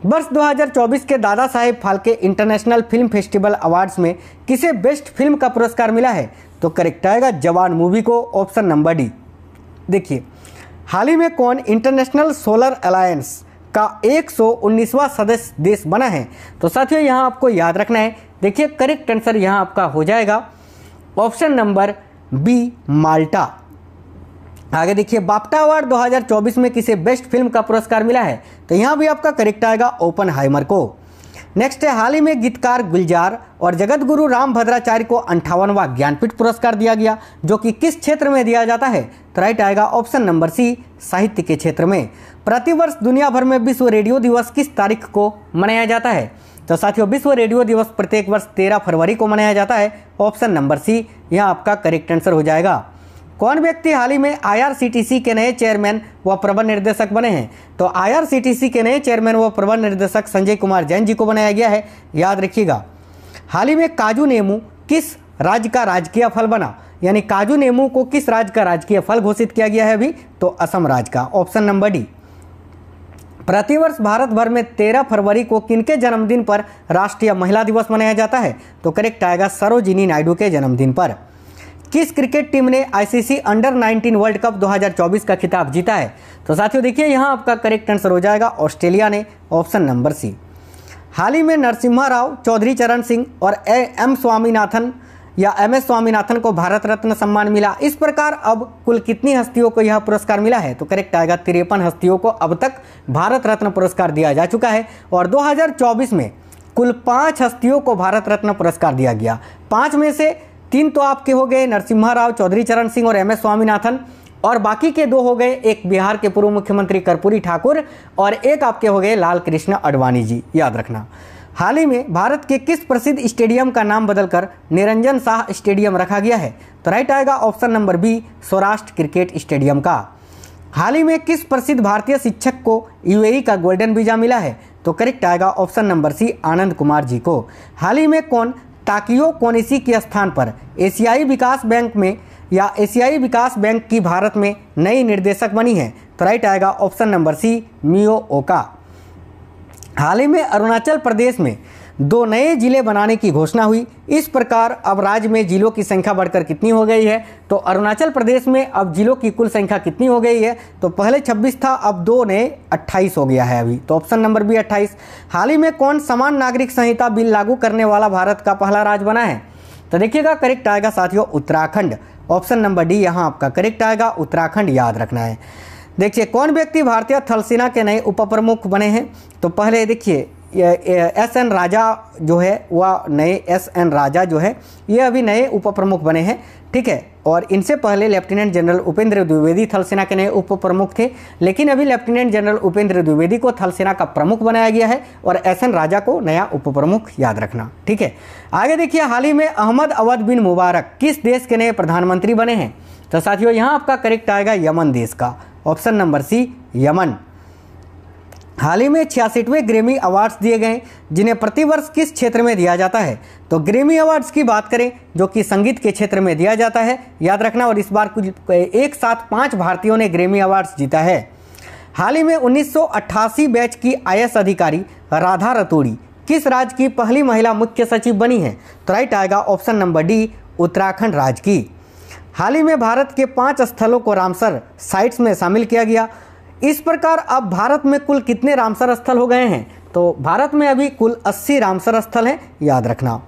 Speaker 1: वर्ष 2024 के Dada Saheb Phalke international film festival awards में किसे बेस्ट फिल्म का पुरस्कार मिला है? तो करेक्ट आएगा जवान मूवी को, ऑप्शन नंबर डी। देखिए, हाल ही में कौन इंटरनेशनल सोलर अलायंस का 119वां सदस्य देश बना है? तो साथियों यहाँ आपको याद रखना है, देखिए करेक्ट आंसर यहाँ आपका हो जाएगा ऑप्शन नंबर बी, माल्टा। आगे देखिए, बाफ्टा अवार्ड 2024 में किसे बेस्ट फिल्म का पुरस्कार मिला है? तो यहाँ भी आपका करेक्ट आएगा ओपनहाइमर को। नेक्स्ट है, हाल ही में गीतकार गुलजार और जगत गुरु राम भद्राचार्य को 58वां ज्ञानपीठ पुरस्कार दिया गया, जो कि किस क्षेत्र में दिया जाता है? तो राइट आएगा ऑप्शन नंबर सी, साहित्य के क्षेत्र में। प्रतिवर्ष दुनिया भर में विश्व रेडियो दिवस किस तारीख को मनाया जाता है? तो साथियों, विश्व रेडियो दिवस प्रत्येक वर्ष 13 फरवरी को मनाया जाता है। ऑप्शन नंबर सी यहाँ आपका करेक्ट आंसर हो जाएगा। कौन व्यक्ति हाल ही में IRCTC के नए चेयरमैन व प्रबंध निर्देशक बने हैं? तो IRCTC के नए चेयरमैन व प्रबंध निर्देशक संजय कुमार जैन जी को बनाया गया है, याद रखिएगा। हाल ही में काजू नेमू किस राज्य का राजकीय फल बना? यानी काजू नेमू को किस राज्य का राजकीय फल घोषित किया गया है अभी? तो असम राज्य का। Option number D. प्रतिवर्ष भारत भर में 13 फरवरी को किनके जन्मदिन पर राष्ट्रीय महिला दिवस मनाया जाता है? तो करेक्ट आएगा सरोजिनी नायडू के जन्मदिन पर। किस क्रिकेट टीम ने ICC अंडर 19 वर्ल्ड कप 2024 का खिताब जीता है? तो साथियों देखिए, यहाँ आपका करेक्ट आंसर हो जाएगा ऑस्ट्रेलिया ने। Option number C. हाल ही में नरसिम्हा राव, चौधरी चरण सिंह और M स्वामीनाथन या MS स्वामीनाथन को भारत रत्न सम्मान मिला। इस प्रकार अब कुल कितनी हस्तियों को यह पुरस्कार मिला है? तो करेक्ट आएगा 53 हस्तियों को अब तक भारत रत्न पुरस्कार दिया जा चुका है, और 2024 में कुल 5 हस्तियों को भारत रत्न पुरस्कार दिया गया। 5 में से 3 तो आपके हो गए नरसिम्हा राव, चौधरी चरण सिंह और MS स्वामीनाथन, और बाकी के 2 हो गए, एक बिहार के पूर्व मुख्यमंत्री कर्पूरी ठाकुर और एक आपके हो गए लाल कृष्ण आडवाणी जी, याद रखना। हाल ही में भारत के किस प्रसिद्ध स्टेडियम का नाम बदलकर निरंजन शाह स्टेडियम रखा गया है? तो राइट आएगा option number B, Saurashtra cricket stadium का। हाल ही में किस प्रसिद्ध भारतीय शिक्षक को UAE का गोल्डन वीजा मिला है? तो करेक्ट आएगा ऑप्शन नंबर सी, आनंद कुमार जी को। हाल ही में कौन ताकियो कोनिशी के स्थान पर एशियाई विकास बैंक में या एशियाई विकास बैंक की भारत में नई निर्देशक बनी है? तो राइट आएगा ऑप्शन नंबर सी, मियो ओका। हाल ही में अरुणाचल प्रदेश में 2 नए जिले बनाने की घोषणा हुई। इस प्रकार अब राज्य में जिलों की संख्या बढ़कर कितनी हो गई है? तो अरुणाचल प्रदेश में अब जिलों की कुल संख्या कितनी हो गई है? तो पहले 26 था, अब 2 नए 28 हो गया है अभी। तो ऑप्शन नंबर बी 28। हाल ही में कौन समान नागरिक संहिता बिल लागू करने वाला भारत का पहला राज्य बना है? तो देखिएगा करेक्ट आएगा साथियों उत्तराखंड। ऑप्शन नंबर डी यहाँ आपका करेक्ट आएगा, उत्तराखंड याद रखना है। देखिए, कौन व्यक्ति भारतीय थल सेना के नए उप प्रमुख बने हैं? तो पहले देखिए SN राजा जो है वह नए SN राजा जो है ये अभी नए उप प्रमुख बने हैं, ठीक है। और इनसे पहले लेफ्टिनेंट जनरल उपेंद्र द्विवेदी थल सेना के नए उप प्रमुख थे, लेकिन अभी लेफ्टिनेंट जनरल उपेंद्र द्विवेदी को थल सेना का प्रमुख बनाया गया है और SN राजा को नया उप प्रमुख, याद रखना, ठीक है। आगे देखिए, हाल ही में अहमद अवध बिन मुबारक किस देश के नए प्रधानमंत्री बने हैं? तो साथियों यहाँ आपका करेक्ट आएगा यमन देश का। Option number C, Yemen. हाल ही में 66वें ग्रैमी अवार्ड्स दिए गए, जिन्हें प्रतिवर्ष किस क्षेत्र में दिया जाता है? तो ग्रैमी अवार्ड्स की बात करें जो कि संगीत के क्षेत्र में दिया जाता है, याद रखना। और इस बार कुल एक साथ 5 भारतीयों ने ग्रैमी अवार्ड्स जीता है। हाल ही में 1988 बैच की IAS अधिकारी राधा रतूड़ी किस राज्य की पहली महिला मुख्य सचिव बनी है? तो राइट आएगा ऑप्शन नंबर डी, उत्तराखंड राज्य की। हाल ही में भारत के 5 स्थलों को रामसर साइट्स में शामिल किया गया। इस प्रकार अब भारत में कुल कितने रामसर स्थल हो गए हैं? तो भारत में अभी कुल 80 रामसर स्थल हैं, याद रखना।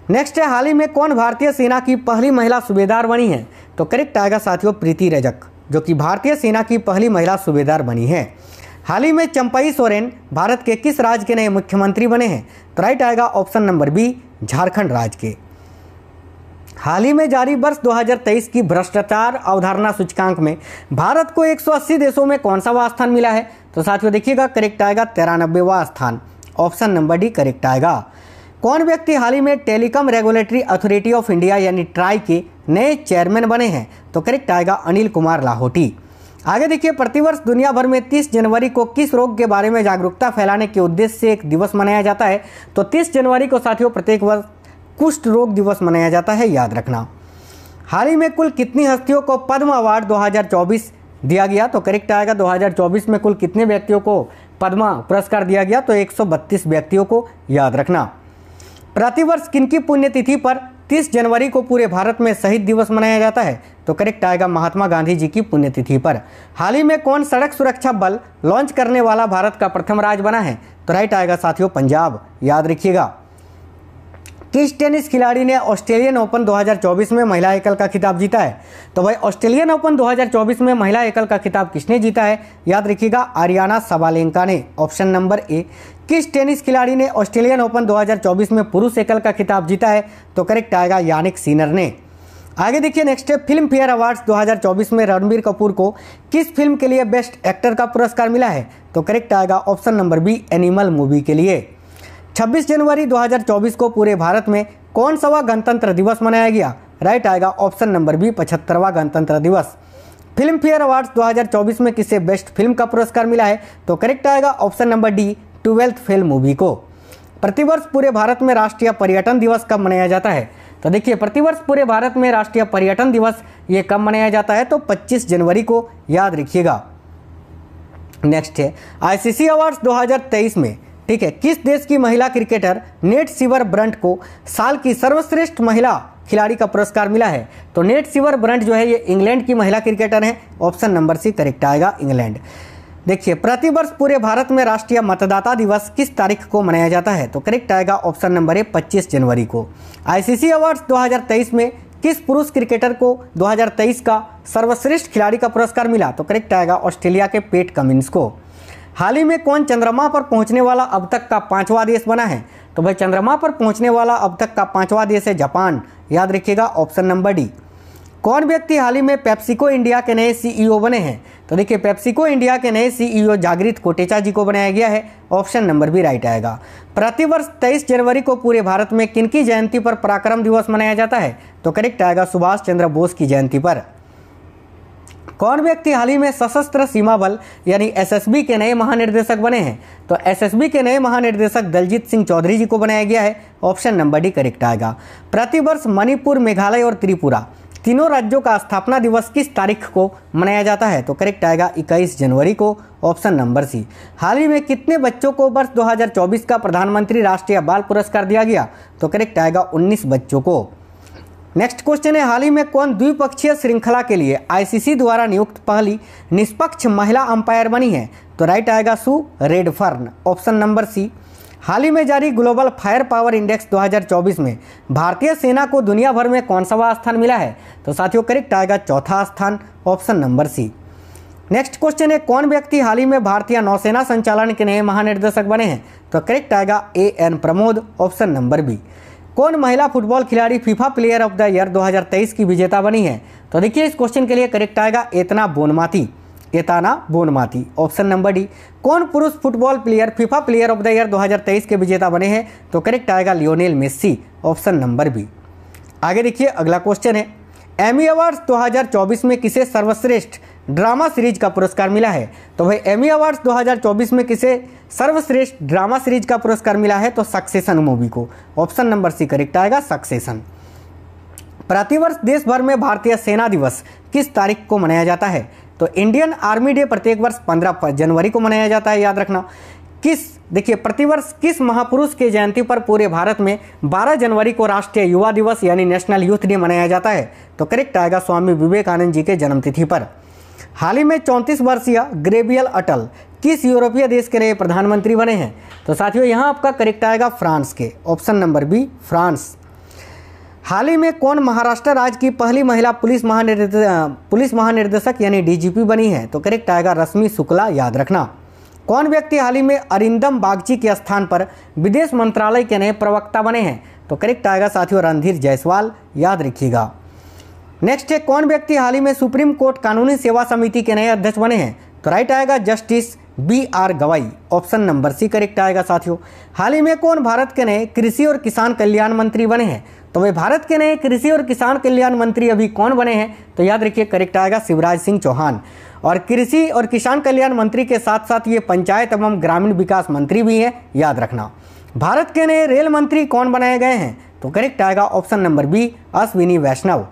Speaker 1: नेक्स्ट है, हाल ही में कौन भारतीय सेना की पहली महिला सूबेदार बनी है? तो करेक्ट आएगा साथियों प्रीति रजक, जो कि भारतीय सेना की पहली महिला सूबेदार बनी है। हाल ही में चंपई सोरेन भारत के किस राज्य के नए मुख्यमंत्री बने हैं? तो राइट आएगा ऑप्शन नंबर बी, झारखंड राज्य के। हाल ही में जारी वर्ष 2023 की भ्रष्टाचार अवधारणा सूचकांक में भारत को 180 देशों में कौन सा स्थान मिला है? तो साथियों देखिएगा करेक्ट आएगा 93वां स्थान। ऑप्शन नंबर डी करेक्ट आएगा। कौन व्यक्ति हाल ही में telecom regulatory authority of India यानी ट्राई के नए चेयरमैन बने हैं? तो करेक्ट आएगा अनिल कुमार लाहोटी। आगे देखिए, प्रतिवर्ष दुनिया भर में 30 जनवरी को किस रोग के बारे में जागरूकता फैलाने के उद्देश्य से एक दिवस मनाया जाता है? तो 30 जनवरी को साथियों प्रत्येक वर्ष कुष्ठ रोग दिवस मनाया जाता है, याद रखना। हाल ही में कुल कितनी हस्तियों को पद्म अवार्ड 2024 दिया गया? तो करेक्ट आएगा 2024 में कुल कितने व्यक्तियों को पद्म पुरस्कार दिया गया? तो 132 व्यक्तियों को, याद रखना। प्रतिवर्ष किनकी पुण्यतिथि पर 30 जनवरी को पूरे भारत में शहीद दिवस मनाया जाता है? तो करेक्ट आएगा महात्मा गांधी जी की पुण्यतिथि पर। हाल ही में कौन सड़क सुरक्षा बल लॉन्च करने वाला भारत का प्रथम राज्य बना है? तो राइट आएगा साथियों पंजाब, याद रखिएगा। किस टेनिस खिलाड़ी ने ऑस्ट्रेलियन ओपन 2024 में महिला एकल का खिताब जीता है? तो भाई ऑस्ट्रेलियन ओपन 2024 में महिला एकल का खिताब किसने जीता है? याद रखिएगा, आरियाना साबालेंका ने। ऑप्शन नंबर ए। किस टेनिस खिलाड़ी ने ऑस्ट्रेलियन ओपन 2024 में पुरुष एकल का खिताब जीता है? तो करेक्ट आएगा यानिक सिनर ने। आगे देखिए नेक्स्ट है, फिल्म फेयर अवार्ड्स 2024 में रणबीर कपूर को किस फिल्म के लिए बेस्ट एक्टर का पुरस्कार मिला है? तो करेक्ट आएगा option number B, Animal movie के लिए। 26 जनवरी 2024 को पूरे भारत में कौन सा गणतंत्र दिवस मनाया गया? राइट आएगा ऑप्शन नंबर बी, 75वां गणतंत्र दिवस। फिल्म फेयर अवार्ड्स 2024 में किसे बेस्ट फिल्म का पुरस्कार मिला है? तो करेक्ट आएगा option number D, 12th fail movie को। प्रतिवर्ष पूरे भारत में राष्ट्रीय पर्यटन दिवस कब मनाया जाता है? तो देखिए प्रतिवर्ष पूरे भारत में राष्ट्रीय पर्यटन दिवस ये कब मनाया जाता है? तो 25 जनवरी को, याद रखिएगा। नेक्स्ट है, आईसीसी अवार्ड्स 2023 में, ठीक है, किस देश की महिला क्रिकेटर नेट सीवर ब्रंट को साल की सर्वश्रेष्ठ महिला खिलाड़ी का पुरस्कार मिला है? तो नेट सीवर ब्रंट जो है ये इंग्लैंड की महिला क्रिकेटर है। ऑप्शन नंबर सी करेक्ट आएगा, इंग्लैंड। देखिए प्रतिवर्ष पूरे भारत में राष्ट्रीय मतदाता दिवस किस तारीख को मनाया जाता है? तो करेक्ट आएगा ऑप्शन नंबर ए, 25 जनवरी को। आईसीसी अवार्ड्स 2023 में किस पुरुष क्रिकेटर को 2023 का सर्वश्रेष्ठ खिलाड़ी का पुरस्कार मिला? तो करेक्ट आएगा ऑस्ट्रेलिया के पेट कमिंस को। हाल ही में कौन चंद्रमा पर पहुंचने वाला अब तक का 5वां देश बना है? तो भाई चंद्रमा पर पहुंचने वाला अब तक का 5वां देश है जापान, याद रखिएगा ऑप्शन नंबर डी। कौन व्यक्ति हाल ही में पेप्सिको इंडिया के नए सीईओ बने हैं? तो देखिए पेप्सिको इंडिया के नए सीईओ जागृत कोटेचा जी को बनाया गया है। ऑप्शन नंबर बी राइट आएगा। प्रतिवर्ष 23 जनवरी को पूरे भारत में किनकी जयंती पर पराक्रम दिवस मनाया जाता है? तो करेक्ट आएगा सुभाष चंद्र बोस की जयंती पर। कौन व्यक्ति हाल ही में सशस्त्र सीमा बल यानी एसएसबी के नए महानिर्देशक बने हैं? तो एसएसबी के नए महानिर्देशक दलजीत सिंह चौधरी जी को बनाया गया है। ऑप्शन नंबर डी करेक्ट आएगा। प्रतिवर्ष मणिपुर, मेघालय और त्रिपुरा तीनों राज्यों का स्थापना दिवस किस तारीख को मनाया जाता है? तो करेक्ट आएगा 21 जनवरी को। Option number C. हाल ही में कितने बच्चों को वर्ष 2024 का प्रधानमंत्री राष्ट्रीय बाल पुरस्कार दिया गया? तो करेक्ट आएगा 19 बच्चों को। नेक्स्ट क्वेश्चन है, हाल ही में कौन द्विपक्षीय श्रृंखला के लिए आईसीसी द्वारा नियुक्त पहली निष्पक्ष महिला अंपायर बनी है? तो राइट आएगा Sue Redfern. Option number C. हाल ही में जारी ग्लोबल फायर पावर इंडेक्स 2024 में भारतीय सेना को दुनिया भर में कौन सा स्थान मिला है? तो साथियों करेक्ट आएगा चौथा स्थान। Option number C. Next question है, कौन व्यक्ति हाल ही में भारतीय नौसेना संचालन के नए महानिर्देशक बने हैं? तो करेक्ट आएगा A N Pramod. Option number B. कौन महिला फुटबॉल खिलाड़ी FIFA player of the year 2023 की विजेता बनी है? तो देखिए इस क्वेश्चन के लिए करेक्ट आएगा एतना बोनमाती। Option number D. कौन पुरुष football player FIFA player of the year 2023 के विजेता बने हैं? तो करेक्ट आएगा Lionel Messi. Option number B. आगे देखिए अगला क्वेश्चन है, एमी अवार्ड्स 2024 में किसे सर्वश्रेष्ठ ड्रामा सीरीज का पुरस्कार मिला है? तो भाई एमी अवार्ड्स 2024 में किसे सर्वश्रेष्ठ ड्रामा सीरीज का पुरस्कार मिला है? तो सक्सेशन मूवी को। ऑप्शन नंबर सी करेक्ट आएगा सक्सेशन। प्रतिवर्ष देश भर में भारतीय सेना दिवस किस तारीख को मनाया जाता है? तो इंडियन आर्मी डे प्रत्येक वर्ष 15 जनवरी को मनाया जाता है, याद रखना। देखिए प्रतिवर्ष किस महापुरुष के जयंती पर पूरे भारत में 12 जनवरी को राष्ट्रीय युवा दिवस यानी नेशनल यूथ डे मनाया जाता है? तो करेक्ट आएगा स्वामी विवेकानंद जी के जन्मतिथि पर। हाल ही में 34 वर्षीय ग्रेबियल अटल किस यूरोपीय देश के नए प्रधानमंत्री बने हैं? तो साथियों यहाँ आपका करेक्ट आएगा फ्रांस के। Option number B France. हाल ही में कौन महाराष्ट्र राज्य की पहली महिला पुलिस महानिर्देशक यानी डीजीपी बनी है? तो करेक्ट आएगा रश्मि शुक्ला, याद रखना। कौन व्यक्ति हाल ही में अरिंदम बागची के स्थान पर विदेश मंत्रालय के नए प्रवक्ता बने हैं? तो करेक्ट आएगा साथियों रणधीर जायसवाल, याद रखिएगा। नेक्स्ट है, कौन व्यक्ति हाल ही में सुप्रीम कोर्ट कानूनी सेवा समिति के नए अध्यक्ष बने हैं? तो राइट आएगा जस्टिस BR गवाई। ऑप्शन नंबर सी करेक्ट आएगा साथियों। हाल ही में कौन भारत के नए कृषि और किसान कल्याण मंत्री बने हैं? तो वे भारत के नए कृषि और किसान कल्याण मंत्री अभी कौन बने हैं? तो याद रखिए करेक्ट आएगा शिवराज सिंह चौहान। और कृषि और किसान कल्याण मंत्री के साथ साथ ये पंचायत एवं ग्रामीण विकास मंत्री भी हैं, याद रखना। भारत के नए रेल मंत्री कौन बनाए गए हैं? तो करेक्ट आएगा ऑप्शन नंबर बी अश्विनी वैष्णव।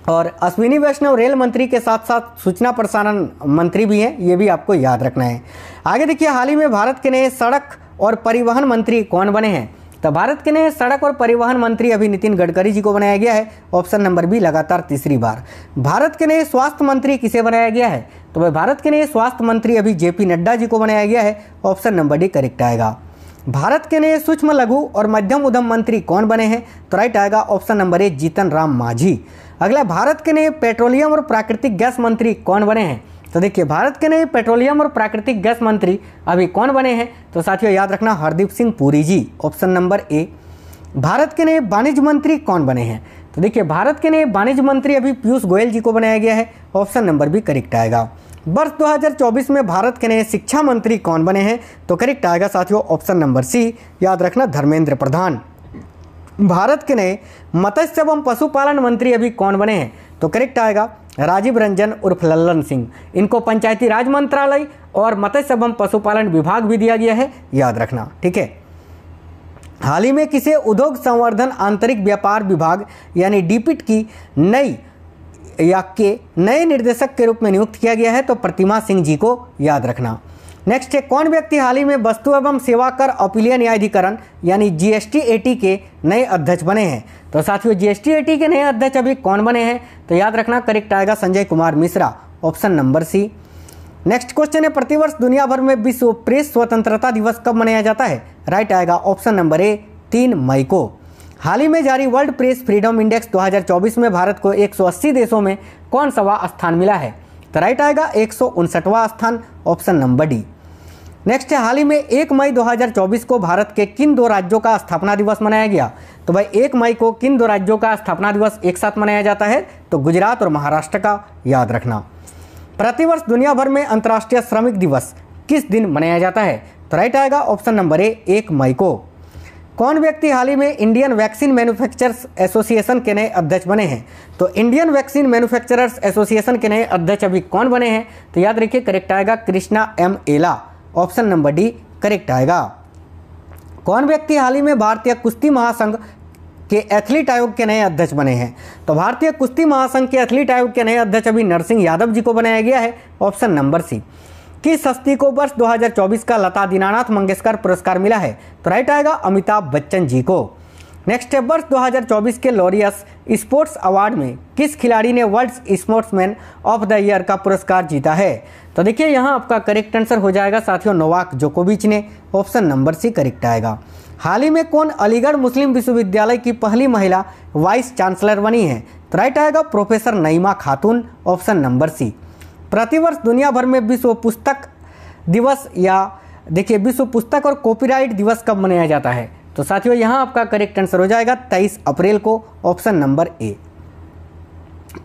Speaker 1: और अश्विनी वैष्णव रेल मंत्री के साथ साथ सूचना प्रसारण मंत्री भी हैं, ये भी आपको याद रखना है। आगे देखिए हाल ही में भारत के नए सड़क और परिवहन मंत्री कौन बने हैं? तो भारत के नए सड़क और परिवहन मंत्री अभी नितिन गडकरी जी को बनाया गया है। ऑप्शन नंबर बी लगातार तीसरी बार। भारत के नए स्वास्थ्य मंत्री किसे बनाया गया है? तो भाई भारत के नए स्वास्थ्य मंत्री अभी JP नड्डा जी को बनाया गया है। ऑप्शन नंबर डी करेक्ट आएगा। भारत के नए सूक्ष्म लघु और मध्यम उद्यम मंत्री कौन बने हैं? तो राइट आएगा ऑप्शन नंबर ए जीतन राम मांझी। अगला, भारत के नए पेट्रोलियम और प्राकृतिक गैस मंत्री कौन बने हैं? तो देखिए भारत के नए पेट्रोलियम और प्राकृतिक गैस मंत्री अभी कौन बने हैं? तो साथियों याद रखना हरदीप सिंह पुरी जी, ऑप्शन नंबर ए। भारत के नए वाणिज्य मंत्री कौन बने हैं? तो देखिए भारत के नए वाणिज्य मंत्री अभी पीयूष गोयल जी को बनाया गया है, ऑप्शन नंबर बी करेक्ट आएगा। वर्ष 2024 में भारत के नए शिक्षा मंत्री कौन बने हैं? तो करेक्ट आएगा साथियों ऑप्शन नंबर सी, याद रखना धर्मेंद्र प्रधान। भारत के नए मत्स्य एवं पशुपालन मंत्री अभी कौन बने हैं? तो करेक्ट आएगा राजीव रंजन उर्फ लल्लन सिंह। इनको पंचायती राज मंत्रालय और मत्स्य एवं पशुपालन विभाग भी दिया गया है, याद रखना, ठीक है। हाल ही में किसे उद्योग संवर्धन आंतरिक व्यापार विभाग यानी डीपिट की नए निर्देशक के रूप में नियुक्त किया गया है? तो प्रतिमा सिंह जी को याद रखना। नेक्स्ट है, कौन व्यक्ति हाल ही में वस्तु एवं सेवा कर अपीलीय न्यायाधिकरण यानी जीएसटी-एटी के नए अध्यक्ष बने हैं? तो साथियों जीएसटी-एटी के नए अध्यक्ष अभी कौन बने हैं? तो याद रखना करेक्ट आएगा Sanjay Kumar Mishra, option number C. Next question है, प्रतिवर्ष दुनिया भर में विश्व प्रेस स्वतंत्रता दिवस कब मनाया जाता है? राइट आएगा ऑप्शन नंबर ए 3 मई को। हाल ही में जारी वर्ल्ड प्रेस फ्रीडम इंडेक्स 2024 में भारत को 180 देशों में कौन सा स्थान मिला है? तो राइट आएगा 159वां स्थान, ऑप्शन नंबर डी। नेक्स्ट है, हाल ही में 1 मई 2024 को भारत के किन 2 राज्यों का स्थापना दिवस मनाया गया? तो भाई 1 मई को किन 2 राज्यों का स्थापना दिवस एक साथ मनाया जाता है? तो गुजरात और महाराष्ट्र का, याद रखना। प्रतिवर्ष दुनिया भर में अंतर्राष्ट्रीय श्रमिक दिवस किस दिन मनाया जाता है? तो राइट आएगा ऑप्शन नंबर ए 1 मई को। कौन व्यक्ति हाल ही में इंडियन वैक्सीन मैन्युफैक्चरर्स एसोसिएशन के नए अध्यक्ष बने हैं? तो इंडियन वैक्सीन मैन्युफैक्चरर्स एसोसिएशन के नए अध्यक्ष अभी कौन बने हैं? तो याद रखिए करेक्ट आएगा कृष्णा एम एला, ऑप्शन नंबर डी करेक्ट आएगा। कौन व्यक्ति हाल ही में भारतीय कुश्ती महासंघ के एथलीट आयोग के नए अध्यक्ष बने हैं? तो भारतीय कुश्ती महासंघ के एथलीट आयोग के नए अध्यक्ष अभी नरसिंह यादव जी को बनाया गया है, ऑप्शन नंबर सी। किस हस्ती को वर्ष 2024 का लता दीनानाथ मंगेशकर पुरस्कार मिला है? तो राइट आएगा अमिताभ बच्चन जी को। नेक्स्ट है, वर्ष 2024 के लॉरियस स्पोर्ट्स अवार्ड में किस खिलाड़ी ने world sportsman of the year का पुरस्कार जीता है? तो देखिए यहाँ आपका करेक्ट आंसर हो जाएगा साथियों नोवाक जोकोविच ने, ऑप्शन नंबर सी करेक्ट आएगा। हाल ही में कौन अलीगढ़ मुस्लिम विश्वविद्यालय की पहली महिला वाइस चांसलर बनी है? तो राइट आएगा प्रोफेसर नईमा खातून, ऑप्शन नंबर सी। प्रतिवर्ष दुनिया भर में विश्व पुस्तक दिवस या देखिए विश्व पुस्तक और कॉपीराइट दिवस कब मनाया जाता है? तो साथियों यहाँ आपका करेक्ट आंसर हो जाएगा 23 अप्रैल को, ऑप्शन नंबर ए।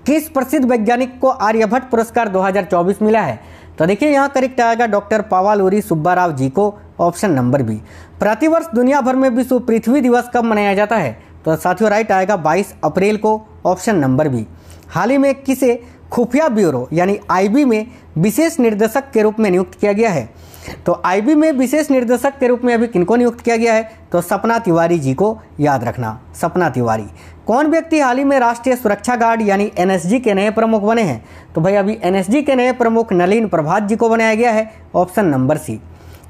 Speaker 1: किस प्रसिद्ध वैज्ञानिक को आर्यभट्ट पुरस्कार 2024 मिला है? तो देखिए यहाँ करेक्ट आएगा डॉक्टर पावालूरी सुब्बाराव जी को, ऑप्शन नंबर बी। प्रतिवर्ष दुनिया भर में विश्व पृथ्वी दिवस कब मनाया जाता है? तो साथियों राइट आएगा 22 अप्रैल को, ऑप्शन नंबर बी। हाल ही में किसे खुफिया ब्यूरो यानी आईबी में विशेष निर्देशक के रूप में नियुक्त किया गया है? तो आईबी में विशेष निर्देशक के रूप में अभी किनको नियुक्त किया गया है? तो सपना तिवारी जी को, याद रखना सपना तिवारी। कौन व्यक्ति हाल ही में राष्ट्रीय सुरक्षा गार्ड यानी एनएसजी के नए प्रमुख बने हैं? तो भाई अभी एनएसजी के नए प्रमुख नलिन प्रभात जी को बनाया गया है, ऑप्शन नंबर सी।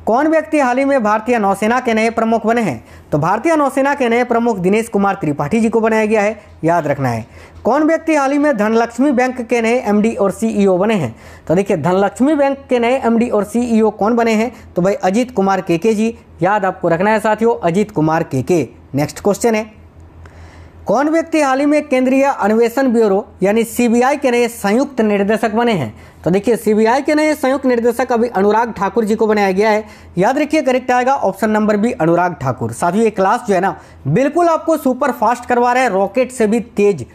Speaker 1: कौन व्यक्ति हाल ही में भारतीय नौसेना के नए प्रमुख बने हैं? तो भारतीय नौसेना के नए प्रमुख दिनेश कुमार त्रिपाठी जी को बनाया गया है, याद रखना है। कौन व्यक्ति हाल ही में धनलक्ष्मी बैंक के नए एमडी और सीईओ बने हैं? तो देखिए धनलक्ष्मी बैंक के नए एमडी और सीईओ कौन बने हैं? तो भाई अजीत कुमार केके जी, याद आपको रखना है साथियों अजीत कुमार केके। नेक्स्ट क्वेश्चन है, कौन व्यक्ति हाल ही में केंद्रीय अन्वेषण ब्यूरो यानी सीबीआई के नए संयुक्त निर्देशक बने हैं? तो देखिए सीबीआई के नए संयुक्त निर्देशक अभी अनुराग ठाकुर जी को बनाया गया है, याद रखिए करेक्ट आएगा option number B Anurag Thakur. साथियों ये क्लास जो है ना बिल्कुल आपको सुपर फास्ट करवा रहे हैं, रॉकेट से भी तेज।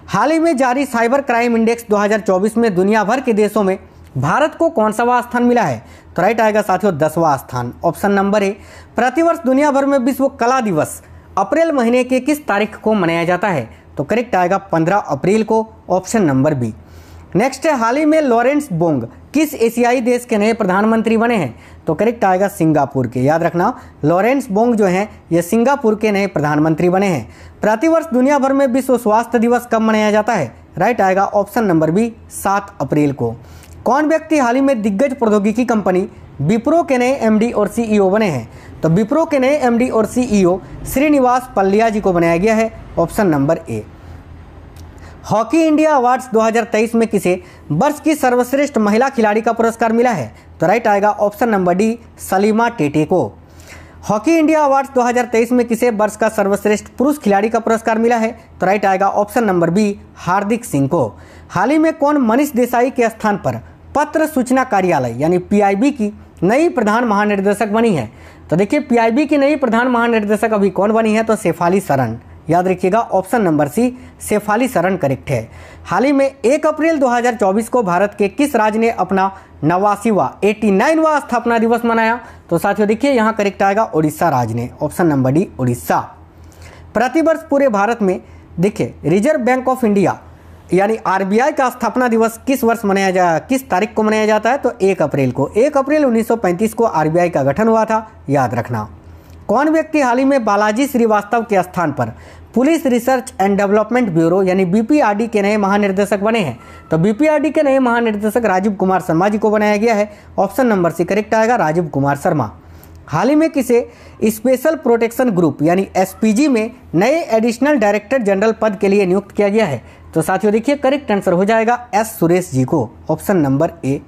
Speaker 1: हाल ही में जारी साइबर क्राइम इंडेक्स 2024 में दुनिया भर के देशों में भारत को कौन सा स्थान मिला है? तो राइट आएगा साथियों 10वां स्थान, ऑप्शन नंबर ए। प्रतिवर्ष दुनिया भर में विश्व कला दिवस अप्रैल महीने के किस तारीख को मनाया जाता है? तो करेक्ट आएगा 15 अप्रैल को, ऑप्शन नंबर बी। नेक्स्ट है, हाल ही में लॉरेंस बोंग किस एशियाई देश के नए प्रधानमंत्री बने हैं? तो करेक्ट आएगा सिंगापुर के, याद रखना लॉरेंस बोंग जो हैं ये सिंगापुर के नए प्रधानमंत्री बने हैं। प्रतिवर्ष दुनिया भर में विश्व स्वास्थ्य दिवस कब मनाया जाता है? राइट आएगा ऑप्शन नंबर बी 7 अप्रैल को। कौन व्यक्ति हाल ही में दिग्गज प्रौद्योगिकी कंपनी विप्रो के नए एमडी और सीईओ बने हैं? तो विप्रो के नए एमडी और सीईओ श्रीनिवास पल्लिया जी को बनाया गया है, ऑप्शन नंबर ए। हॉकी इंडिया अवार्ड्स 2023 में किसे वर्ष की सर्वश्रेष्ठ महिला खिलाड़ी का पुरस्कार मिला है? तो राइट आएगा option number D Salima Tete को। हॉकी इंडिया अवार्ड्स 2023 में किसे वर्ष का सर्वश्रेष्ठ पुरुष खिलाड़ी का पुरस्कार मिला है? तो राइट आएगा ऑप्शन नंबर बी, हार्दिक सिंह को। हाल ही में कौन मनीष देसाई के स्थान पर पत्र सूचना कार्यालय यानी पीआईबी की नई प्रधान महानिर्देशक बनी है? तो देखिए पीआईबी की नई प्रधान महानिर्देशक अभी कौन बनी है? तो शेफाली सरन। याद रखिएगा option number C, Shefali Saran correct है। हाल ही में 1 अप्रैल 2024 को भारत के किस राज्य ने अपना 89वां स्थापना दिवस मनाया? तो साथियों देखिए यहाँ करेक्ट आएगा उड़ीसा राज्य ने, ऑप्शन नंबर डी उड़ीसा। प्रतिवर्ष पूरे भारत में देखिए रिजर्व बैंक ऑफ इंडिया यानी आरबीआई का स्थापना दिवस किस तारीख को मनाया जाता है? तो 1 अप्रैल को। 1 अप्रैल 1935 को आरबीआई का गठन हुआ था, याद रखना। कौन व्यक्ति हाल ही में बालाजी श्रीवास्तव के स्थान पर police research and development bureau यानी बीपीआरडी के नए महानिर्देशक बने हैं? तो बीपीआरडी के नए महानिर्देशक राजीव कुमार शर्मा जी को बनाया गया है, ऑप्शन नंबर सी करेक्ट आएगा, राजीव कुमार शर्मा। हाल ही में किसे स्पेशल प्रोटेक्शन ग्रुप यानी एसपीजी में नए एडिशनल डायरेक्टर जनरल पद के लिए नियुक्त किया गया है? तो साथियों देखिए करेक्ट आंसर हो जाएगा एस सुरेश जी को, ऑप्शन नंबर ए।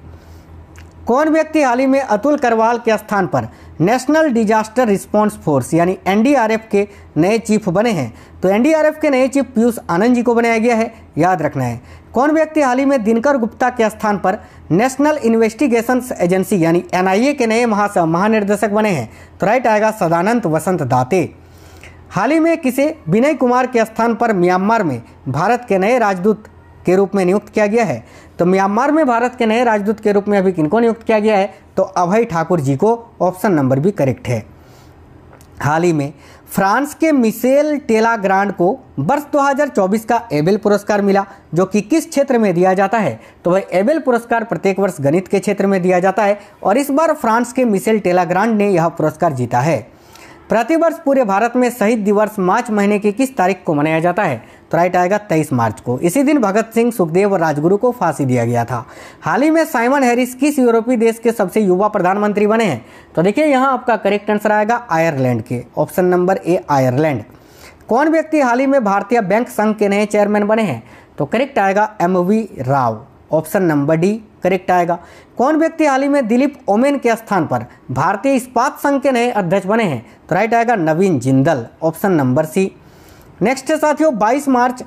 Speaker 1: कौन व्यक्ति हाल ही में अतुल करवाल के स्थान पर नेशनल डिजास्टर रिस्पांस फोर्स यानी एनडीआरएफ के नए चीफ बने हैं? तो एनडीआरएफ के नए चीफ पीयूष आनंद जी को बनाया गया है, याद रखना है। कौन व्यक्ति हाल ही में दिनकर गुप्ता के स्थान पर नेशनल इन्वेस्टिगेशंस एजेंसी यानी एनआईए के नए महानिर्देशक बने हैं? तो राइट आएगा सदानंद वसंत दाते। हाल ही में किसे विनय कुमार के स्थान पर म्यांमार में भारत के नए राजदूत के रूप में नियुक्त किया गया है? तो म्यांमार में भारत के नए राजदूत के रूप में अभी किनको नियुक्त किया गया है? तो अभय ठाकुर जी को, ऑप्शन नंबर भी करेक्ट है। हाल ही में फ्रांस के मिशेल टेलाग्रांड को वर्ष 2024 का एबेल पुरस्कार मिला, जो कि किस क्षेत्र में दिया जाता है? तो वह एबेल पुरस्कार प्रत्येक वर्ष गणित के क्षेत्र में दिया जाता है और इस बार फ्रांस के मिशेल टेलाग्रांड ने यह पुरस्कार जीता है। प्रतिवर्ष पूरे भारत में शहीद दिवस मार्च महीने की किस तारीख को मनाया जाता है? तो राइट आएगा 23 मार्च को। इसी दिन भगत सिंह, सुखदेव और राजगुरु को फांसी दिया गया था। हाल ही में साइमन हैरिस किस यूरोपीय देश के सबसे युवा प्रधानमंत्री बने हैं? तो देखिए यहाँ आपका करेक्ट आंसर आएगा आयरलैंड के, ऑप्शन नंबर ए आयरलैंड। कौन व्यक्ति हाल ही में भारतीय बैंक संघ के नए चेयरमैन बने हैं? तो करेक्ट आएगा MV Rao, option number D correct आएगा। कौन व्यक्ति हाल ही में दिलीप ओमेन के स्थान पर भारतीय इस्पात संघ के नए अध्यक्ष बने हैं? तो राइट आएगा Naveen Jindal, option number C. Next है साथियों 22 मार्च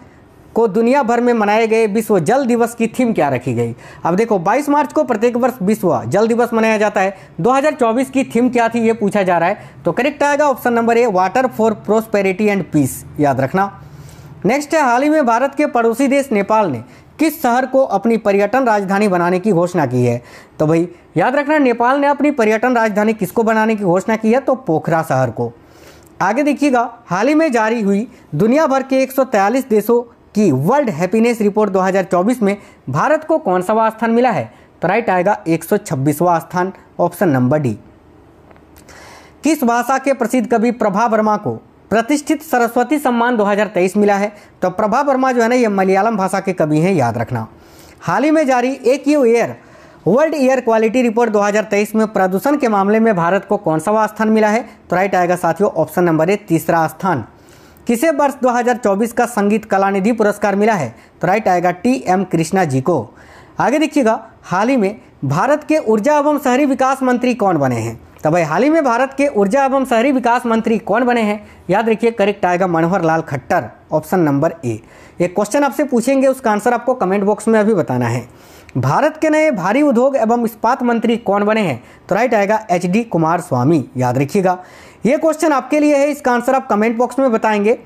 Speaker 1: को दुनिया भर में मनाए गए विश्व जल दिवस की थीम क्या रखी गई? अब देखो 22 मार्च को प्रत्येक वर्ष विश्व जल दिवस मनाया जाता है। 2024 की थीम क्या थी ये पूछा जा रहा है, तो करेक्ट आएगा option number A water for prosperity and peace, याद रखना। नेक्स्ट है हाल ही में भारत के पड़ोसी देश नेपाल ने किस शहर को अपनी पर्यटन राजधानी बनाने की घोषणा की है? तो भाई याद रखना नेपाल ने अपनी पर्यटन राजधानी किसको बनाने की घोषणा की है? तो पोखरा शहर को। आगे देखिएगा हाल ही में जारी हुई दुनिया भर के 143 देशों की वर्ल्ड हैप्पीनेस रिपोर्ट 2024 में भारत को कौन सा स्थान मिला है? तो राइट आएगा 126वां स्थान, ऑप्शन नंबर डी। किस भाषा के प्रसिद्ध कवि प्रभा वर्मा को प्रतिष्ठित सरस्वती सम्मान 2023 मिला है? तो प्रभा वर्मा जो है ना ये मलयालम भाषा के कवि हैं, याद रखना। हाल ही में जारी AQ air world air quality report 2023 में प्रदूषण के मामले में भारत को कौन सा स्थान मिला है? तो राइट आएगा साथियों ऑप्शन नंबर ए तीसरा स्थान। किसे वर्ष 2024 का संगीत कलानिधि पुरस्कार मिला है? तो राइट आएगा TM कृष्णा जी को। आगे देखिएगा हाल ही में भारत के ऊर्जा एवं शहरी विकास मंत्री कौन बने हैं? तो भाई हाल ही में भारत के ऊर्जा एवं शहरी विकास मंत्री कौन बने हैं? याद रखिए करेक्ट आएगा मनोहर लाल खट्टर, ऑप्शन नंबर ए। एक क्वेश्चन आपसे पूछेंगे, उसका आंसर आपको कमेंट बॉक्स में अभी बताना है। भारत के नए भारी उद्योग एवं इस्पात मंत्री कौन बने हैं? तो राइट आएगा HD कुमार स्वामी, याद रखिएगा। ये क्वेश्चन आपके लिए है, इसका आंसर आप कमेंट बॉक्स में बताएंगे।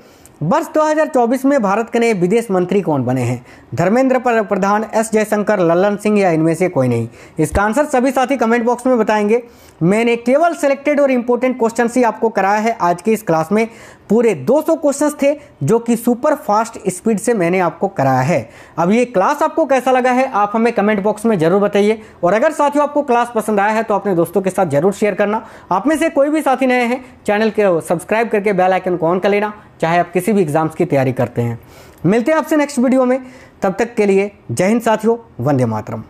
Speaker 1: वर्ष 2024 में भारत के नए विदेश मंत्री कौन बने हैं? धर्मेंद्र प्रधान, S जयशंकर, लल्लन सिंह या इनमें से कोई नहीं? इसका आंसर सभी साथी कमेंट बॉक्स में बताएंगे। मैंने केवल सिलेक्टेड और इंपॉर्टेंट क्वेश्चन ही आपको कराया है आज की इस क्लास में। पूरे 200 क्वेश्चंस थे जो कि सुपर फास्ट स्पीड से मैंने आपको कराया है। अब ये क्लास आपको कैसा लगा है आप हमें कमेंट बॉक्स में जरूर बताइए, और अगर साथियों आपको क्लास पसंद आया है तो अपने दोस्तों के साथ जरूर शेयर करना। आप में से कोई भी साथी नए हैं चैनल को सब्सक्राइब करके बेल आइकन को ऑन कर लेना, चाहे आप किसी भी एग्जाम्स की तैयारी करते हैं। मिलते हैं आपसे नेक्स्ट वीडियो में, तब तक के लिए जय हिंद साथियों, वंदे मातरम।